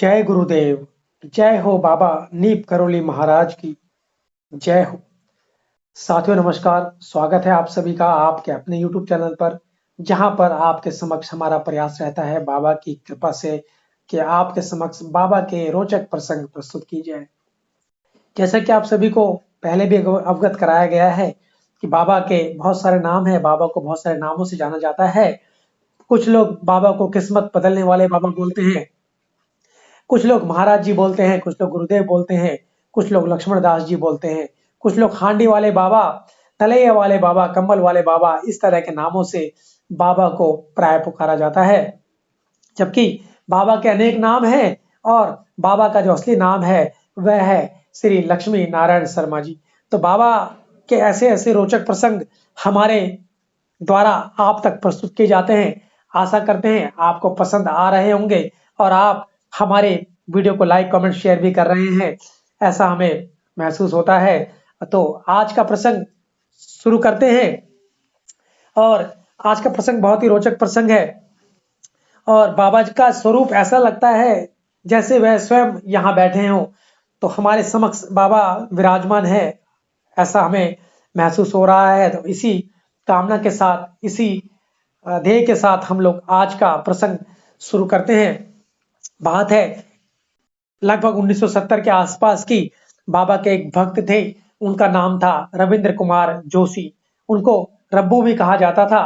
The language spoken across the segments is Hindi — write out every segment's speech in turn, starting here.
जय गुरुदेव। जय हो बाबा नीप करोली महाराज की जय हो। साथियों नमस्कार, स्वागत है आप सभी का आपके अपने YouTube चैनल पर, जहां पर आपके समक्ष हमारा प्रयास रहता है बाबा की कृपा से कि आपके समक्ष बाबा के रोचक प्रसंग प्रस्तुत किए जाए। जैसा कि आप सभी को पहले भी अवगत कराया गया है कि बाबा के बहुत सारे नाम है, बाबा को बहुत सारे नामों से जाना जाता है। कुछ लोग बाबा को किस्मत बदलने वाले बाबा बोलते हैं, कुछ लोग महाराज जी बोलते हैं, कुछ लोग गुरुदेव बोलते हैं, कुछ लोग लक्ष्मण दास जी बोलते हैं, कुछ लोग हांडी वाले बाबा, तलैया वाले बाबा, कंबल वाले बाबा, इस तरह के नामों से बाबा को प्राय पुकारा जाता है। जबकि बाबा के अनेक नाम हैं और बाबा का जो असली नाम है वह है श्री लक्ष्मी नारायण शर्मा जी। तो बाबा के ऐसे ऐसे रोचक प्रसंग हमारे द्वारा आप तक प्रस्तुत किए जाते हैं। आशा करते हैं आपको पसंद आ रहे होंगे और आप हमारे वीडियो को लाइक कमेंट शेयर भी कर रहे हैं, ऐसा हमें महसूस होता है। तो आज का प्रसंग शुरू करते हैं और आज का प्रसंग बहुत ही रोचक प्रसंग है और बाबा जी का स्वरूप ऐसा लगता है जैसे वह स्वयं यहाँ बैठे हों, तो हमारे समक्ष बाबा विराजमान है, ऐसा हमें महसूस हो रहा है। तो इसी कामना के साथ, इसी ध्येय के साथ हम लोग आज का प्रसंग शुरू करते हैं। बात है लगभग 1970 के आसपास की। बाबा के एक भक्त थे, उनका नाम था रविंद्र कुमार जोशी। उनको रब्बू भी कहा जाता था।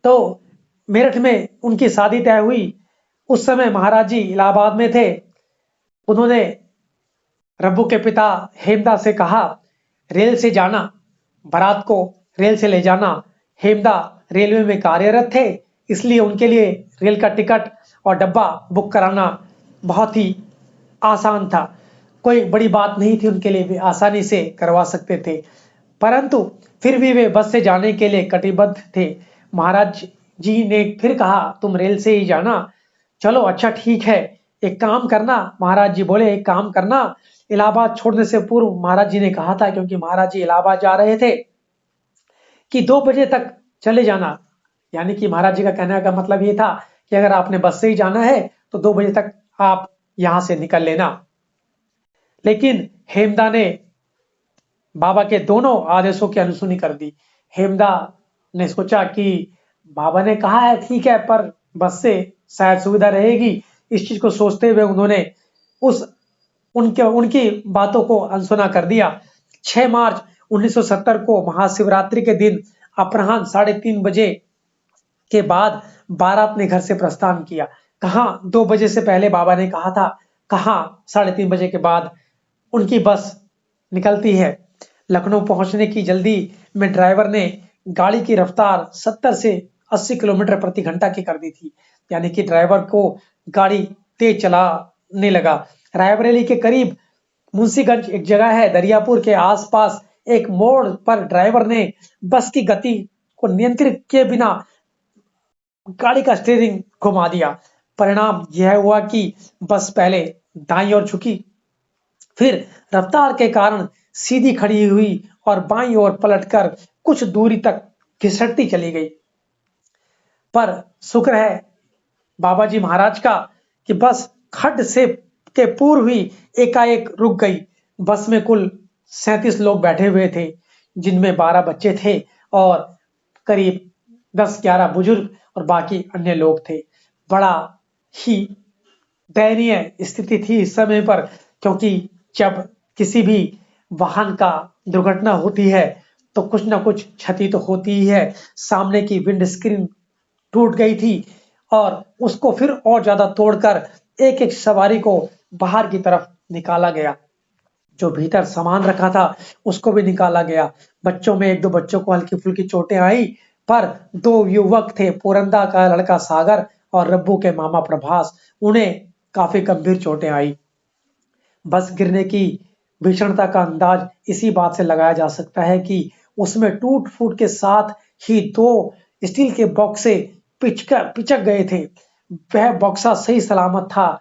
तो मेरठ में उनकी शादी तय हुई। उस समय महाराज जी इलाहाबाद में थे। उन्होंने रब्बू के पिता हेमदास से कहा, रेल से जाना, बारात को रेल से ले जाना। हेमदा रेलवे में कार्यरत थे, इसलिए उनके लिए रेल का टिकट और डब्बा बुक कराना बहुत ही आसान था। कोई बड़ी बात नहीं थी उनके लिए, वे आसानी से करवा सकते थे। परंतु फिर भी वे बस से जाने के लिए कटिबद्ध थे। महाराज जी ने फिर कहा, तुम रेल से ही जाना। चलो अच्छा ठीक है, एक काम करना। महाराज जी बोले, एक काम करना, इलाहाबाद छोड़ने से पूर्व महाराज जी ने कहा था, क्योंकि महाराज जी इलाहाबाद जा रहे थे, कि 2 बजे तक चले जाना। यानी कि महाराज जी का कहने का मतलब ये था कि अगर आपने बस से ही जाना है तो 2 बजे तक आप यहां से निकल लेना। लेकिन हेमदा ने बाबा के दोनों आदेशों की अनसुनी कर दी। हेमदा ने सोचा कि बाबा ने कहा है ठीक है, पर बस से शायद सुविधा रहेगी। इस चीज को सोचते हुए उन्होंने उस उनके उनकी बातों को अनसुना कर दिया। 6 मार्च 1970 को महाशिवरात्रि के दिन अपराह्न 3:30 बजे के बाद बारात ने घर से प्रस्थान किया। कहाँ 2 बजे से पहले बाबा ने कहा था, कहाँ 3:30 बजे के बाद उनकी बस निकलती है। लखनऊ पहुंचने की जल्दी में ड्राइवर ने गाड़ी की रफ्तार 70 से 80 किलोमीटर प्रति घंटा की कर दी थी। यानी कि ड्राइवर को गाड़ी तेज चलाने लगा। रायबरेली के करीब मुंशीगंज एक जगह है, दरियापुर के आसपास एक मोड़ पर ड्राइवर ने बस की गति को नियंत्रित किए बिना गाड़ी का स्टीयरिंग घुमा दिया। परिणाम यह हुआ कि बस पहले दाईं ओर झुकी, फिर रफ्तार के कारण सीधी खड़ी हुई और बाईं ओर पलटकर कुछ दूरी तक घिसटती चली गई। पर शुक्र है बाबा जी महाराज का कि बस खड्ड से के पूर्व ही एकाएक रुक गई। बस में कुल 37 लोग बैठे हुए थे, जिनमें 12 बच्चे थे और करीब 10-11 बुजुर्ग और बाकी अन्य लोग थे। बड़ा ही दयनीय स्थिति थी इस समय पर, क्योंकि जब किसी भी वाहन का दुर्घटना होती है तो कुछ ना कुछ क्षति तो होती ही है। सामने की विंड स्क्रीन टूट गई थी और उसको फिर और ज्यादा तोड़कर एक एक सवारी को बाहर की तरफ निकाला गया। जो भीतर सामान रखा था उसको भी निकाला गया। बच्चों में 1-2 बच्चों को हल्की फुल्की चोटें आई, पर 2 युवक थे, पुरंदा का लड़का सागर और रब्बू के मामा प्रभास, उन्हें काफी गंभीर चोटें आई। बस गिरने की भीषणता का अंदाज इसी बात से लगाया जा सकता है कि उसमें टूट फूट के साथ ही 2 स्टील के बॉक्से पिचक गए थे। वह बॉक्सा सही सलामत था,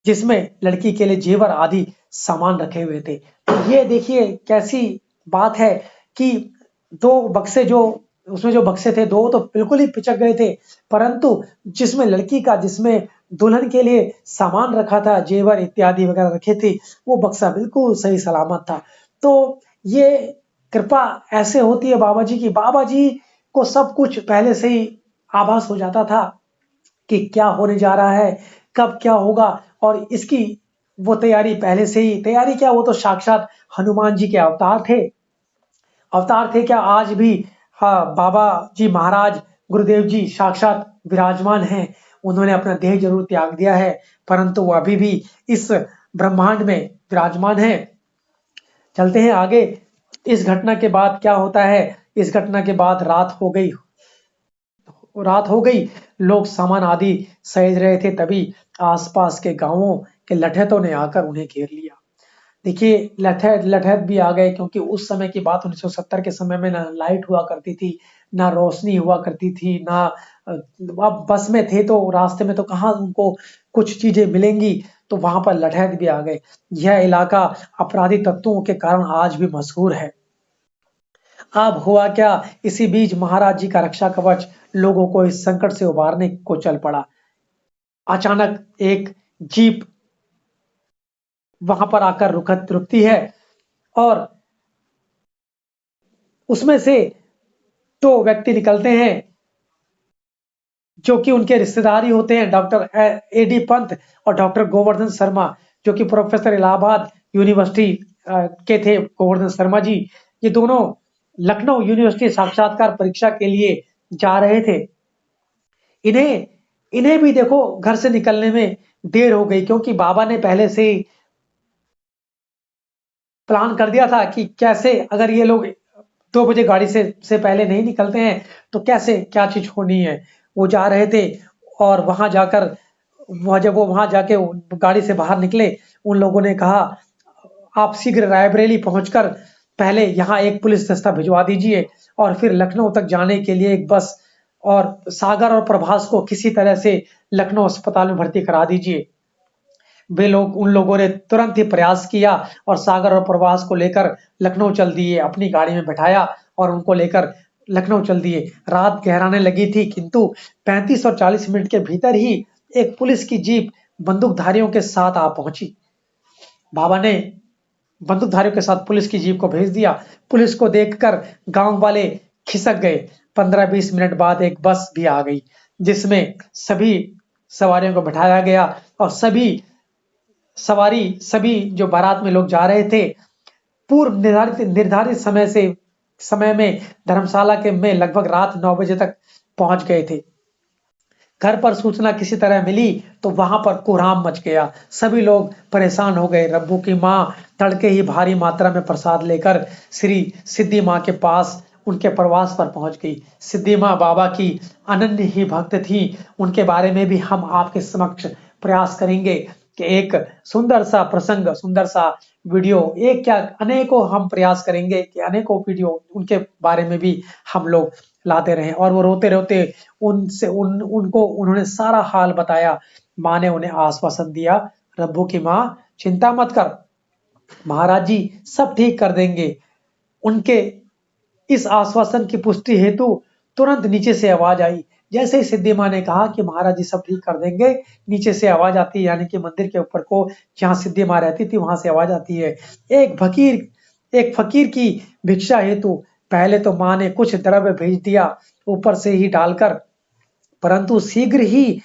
जिसमें लड़की के लिए जेवर आदि सामान रखे हुए थे। तो ये देखिए कैसी बात है कि 2 बक्से, जो उसमें जो बक्से थे 2 तो बिल्कुल ही पिचक गए थे, परंतु जिसमें लड़की का, जिसमें दुल्हन के लिए सामान रखा था, जेवर इत्यादि वगैरह रखे थे, वो बक्सा बिल्कुल सही सलामत था। तो ये कृपा ऐसे होती है बाबा जी की। बाबा जी को सब कुछ पहले से ही आभास हो जाता था कि क्या होने जा रहा है, कब क्या होगा, और इसकी वो तैयारी पहले से ही। तैयारी क्या, वो तो साक्षात हनुमान जी के अवतार थे क्या आज भी। हाँ, बाबा जी महाराज गुरुदेव जी साक्षात विराजमान हैं। उन्होंने अपना देह जरूर त्याग दिया है, परंतु वो अभी भी इस ब्रह्मांड में विराजमान है। चलते हैं आगे। इस घटना के बाद क्या होता है, इस घटना के बाद रात हो गई। लोग सामान आदि सहेज रहे थे, तभी आसपास के गांवों के लठैतों ने आकर उन्हें घेर लिया। देखिए, लठैत लठैत भी आ गए, क्योंकि उस समय की बात 1970 के समय में ना लाइट हुआ करती थी, ना रोशनी हुआ करती थी, ना अब बस में थे तो रास्ते में तो कहाँ उनको कुछ चीजें मिलेंगी, तो वहां पर लठैत भी आ गए। यह इलाका अपराधी तत्वों के कारण आज भी मशहूर है। अब हुआ क्या, इसी बीच महाराज जी का रक्षा कवच लोगों को इस संकट से उबारने को चल पड़ा। अचानक एक जीप वहां पर आकर रुकती है, और उसमें से दो व्यक्ति निकलते हैं जो कि उनके रिश्तेदार ही होते हैं, डॉक्टर एडी पंत और डॉक्टर गोवर्धन शर्मा, जो कि प्रोफेसर इलाहाबाद यूनिवर्सिटी के थे। गोवर्धन शर्मा जी, ये दोनों लखनऊ यूनिवर्सिटी साक्षात्कार परीक्षा के लिए जा रहे थे। इन्हें इन्हें भी देखो घर से निकलने में देर हो गई, क्योंकि बाबा ने पहले से ही प्लान कर दिया था कि कैसे अगर ये लोग 2 बजे गाड़ी से पहले नहीं निकलते हैं तो कैसे क्या चीज होनी है। वो जा रहे थे, और वहां जाकर जब वो वहां जाके गाड़ी से बाहर निकले, उन लोगों ने कहा आप शीघ्र रायबरेली पहुंचकर पहले यहाँ एक पुलिस दस्ता भिजवा दीजिए, और फिर लखनऊ तक जाने के लिए एक बस, और सागर और प्रभास को किसी तरह से लखनऊ अस्पताल में भर्ती करा दीजिए। वे लोग उन लोगों ने तुरंत ही प्रयास किया, और सागर और प्रभास को लेकर लखनऊ चल दिए, अपनी गाड़ी में बैठाया और उनको लेकर लखनऊ चल दिए। रात गहराने लगी थी, किंतु 35 और 40 मिनट के भीतर ही एक पुलिस की जीप बंदूकधारियों के साथ आ पहुंची। बाबा ने बंदूकधारियों के साथ पुलिस की जीप को भेज दिया। पुलिस को देखकर गांव वाले खिसक गए। 15-20 मिनट बाद एक बस भी आ गई, जिसमें सभी सवारियों को बैठाया गया, और सभी जो बारात में लोग जा रहे थे, पूर्व निर्धारित निर्धारित समय में धर्मशाला के में लगभग रात 9 बजे तक पहुंच गए थे। घर पर सूचना किसी तरह मिली तो वहां पर कोहराम मच गया। सभी लोग परेशान हो गए। रब्बू की माँ तड़के ही भारी मात्रा में प्रसाद लेकर श्री सिद्धि माँ के पास उनके प्रवास पर पहुंच गई। सिद्धि माँ बाबा की अनन्य ही भक्त थी। उनके बारे में भी हम आपके समक्ष प्रयास करेंगे कि एक सुंदर सा प्रसंग, सुंदर सा वीडियो, एक क्या अनेकों हम प्रयास करेंगे कि अनेकों वीडियो उनके बारे में भी हम लोग लाते रहे। और वो रोते रोते उनको उन्होंने सारा हाल बताया। माँ ने उन्हें आश्वासन दिया, रब्बू की माँ चिंता मत कर, महाराज जी सब ठीक कर देंगे। उनके इस आश्वासन की पुष्टि हेतु तुरंत नीचे से आवाज आई। जैसे ही सिद्धि माँ ने कहा कि महाराज जी सब ठीक कर देंगे, नीचे से आवाज आती है, यानी कि मंदिर के ऊपर को जहाँ सिद्धि माँ रहती थी वहां से आवाज आती है। एक फकीर की भिक्षा हेतु पहले तो माँ ने कुछ द्रव्य भेज दिया ऊपर से ही डालकर, परंतु शीघ्र ही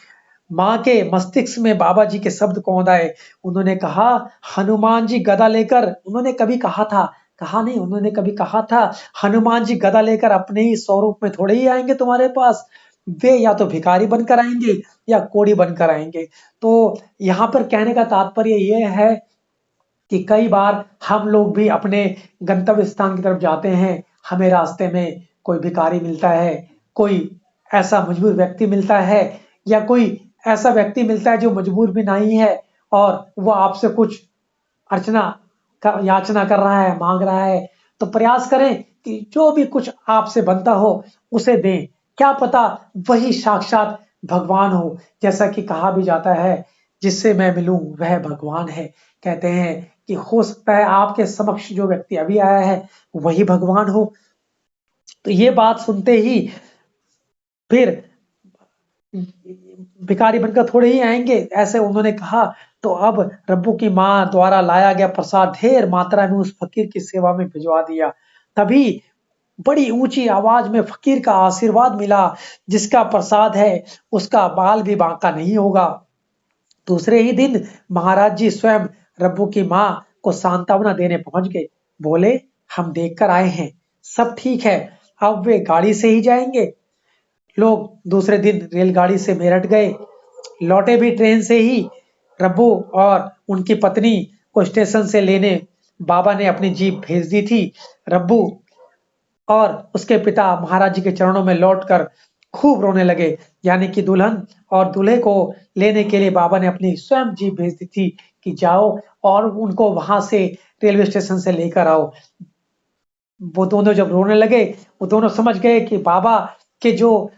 माँ के मस्तिष्क में बाबा जी के शब्द कौंध आए। उन्होंने कहा, हनुमान जी गदा लेकर, उन्होंने कभी कहा था, कहा नहीं, उन्होंने कभी कहा था, हनुमान जी गदा लेकर अपने ही स्वरूप में थोड़े ही आएंगे तुम्हारे पास। वे या तो भिखारी बनकर आएंगे या कोढ़ी बनकर आएंगे। तो यहाँ पर कहने का तात्पर्य यह है कि कई बार हम लोग भी अपने गंतव्य स्थान की तरफ जाते हैं, हमें रास्ते में कोई भिखारी मिलता है, कोई ऐसा मजबूर व्यक्ति मिलता है, या कोई ऐसा व्यक्ति मिलता है जो मजबूर भी नहीं है, और वो आपसे कुछ याचना कर रहा है, मांग रहा है। तो प्रयास करें कि जो भी कुछ आपसे बनता हो उसे दें। क्या पता वही साक्षात भगवान हो। जैसा कि कहा भी जाता है, जिससे मैं मिलूं वह भगवान है। कहते हैं कि हो सकता है आपके समक्ष जो व्यक्ति अभी आया है वही भगवान हो। तो ये बात सुनते ही फिर भिखारी बनकर थोड़े ही आएंगे, ऐसे उन्होंने कहा। तो अब रब्बू की माँ द्वारा लाया गया प्रसाद ढेर मात्रा में उस फकीर की सेवा में भिजवा दिया। तभी बड़ी ऊंची आवाज में फकीर का आशीर्वाद मिला, जिसका प्रसाद है उसका बाल भी बांका नहीं होगा। दूसरे ही दिन महाराज जी स्वयं रब्बू की माँ को सांत्वना देने पहुंच गए। बोले, हम देखकर आए हैं, सब ठीक है, अब वे गाड़ी से ही जाएंगे। लोग दूसरे दिन रेलगाड़ी से मेरठ गए, लौटे भी ट्रेन से ही। रब्बू और उनकी पत्नी को स्टेशन से लेने बाबा ने अपनी जीप भेज दी थी। रब्बू और उसके पिता महाराज जी के चरणों में लौटकर खूब रोने लगे। यानी कि दुल्हन और दूल्हे को लेने के लिए बाबा ने अपनी स्वयं जीप भेज दी थी कि जाओ और उनको वहां से रेलवे स्टेशन से लेकर आओ। वो दोनों जब रोने लगे, वो दोनों समझ गए कि बाबा के जो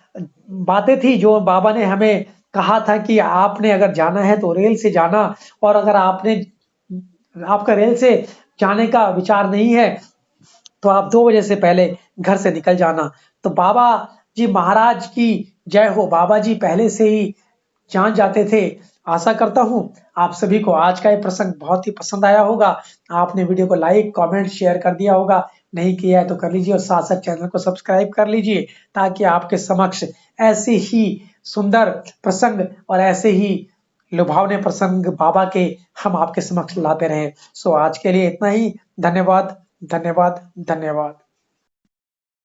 बातें थी, जो बाबा ने हमें कहा था कि आपने अगर जाना है तो रेल से जाना, और अगर आपका रेल से जाने का विचार नहीं है तो आप 2 बजे से पहले घर से निकल जाना। तो बाबा जी महाराज की जय हो। बाबा जी पहले से ही जान जाते थे। आशा करता हूँ आप सभी को आज का ये प्रसंग बहुत ही पसंद आया होगा। आपने वीडियो को लाइक, कमेंट, शेयर कर दिया होगा। नहीं किया है तो कर लीजिए, और साथ साथ चैनल को सब्सक्राइब कर लीजिए, ताकि आपके समक्ष ऐसे ही सुंदर प्रसंग और ऐसे ही लुभावने प्रसंग बाबा के हम आपके समक्ष लाते रहें। सो आज के लिए इतना ही। धन्यवाद, धन्यवाद, धन्यवाद।